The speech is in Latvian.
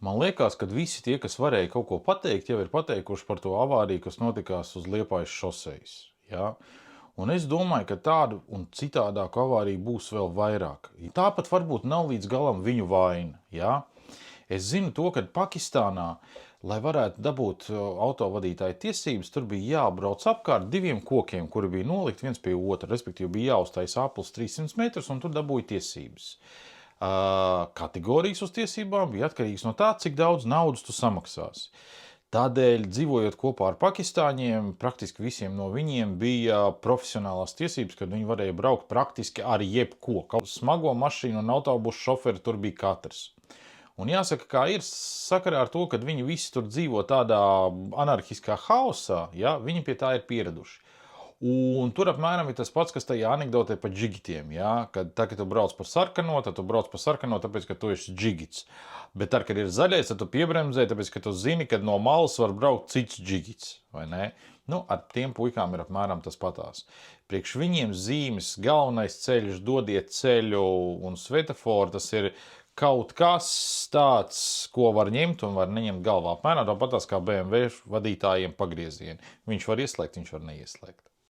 Man liekas, ka visi tie, kas varēja kaut ko pateikt, jau ir pateikuši par to avāriju, kas notikās uz Liepājas šosejas. Ja? Un es domāju, ka tādu un citādāku avāriju būs vēl vairāk. Tāpat varbūt nav līdz galam viņu vaina. Ja? Es zinu to, ka Pakistānā, lai varētu dabūt autovadītāju tiesības, tur bija jābrauc apkārt 2 kokiem, kuri bija nolikti viens pie otra. Respektīvi, bija jāuztaisa aplis 300 metrus, un tur dabūja tiesības. Kategorijas uz tiesībām bija atkarīgs no tā, cik daudz naudas tu samaksāsi. Tādēļ, dzīvojot kopā ar pakistāņiem, praktiski visiem no viņiem bija profesionālās tiesības, kad viņi varēja braukt praktiski ar jebko. Smago mašīnu un autobusu šoferi tur bija katrs. Un jāsaka, kā ir sakarā ar to, ka viņi visi tur dzīvo tādā anarhiskā haosā, ja, viņi pie tā ir pieraduši. Un tur apmēram ir tas pats, kas tajā anekdotē par džigitiem. Ja? Kad tu brauc pa sarkano, tad tu brauc pa sarkano, tāpēc, ka tu esi džigits. Bet tad, kad ir zaļais, tad tu piebremzē, tāpēc, ka tu zini, ka no malas var braukt cits džigits. Vai ne? Nu, ar tiem puikām ir apmēram tas patās. Priekš viņiem zīmes, galvenais ceļš, dodiet ceļu un svetaforu, tas ir kaut kas tāds, ko var ņemt un var neņemt galvā. Apmēram tāpatās kā BMW vadītājiem pagriezieni. Viņš var ieslēgt, viņš var neieslēgt.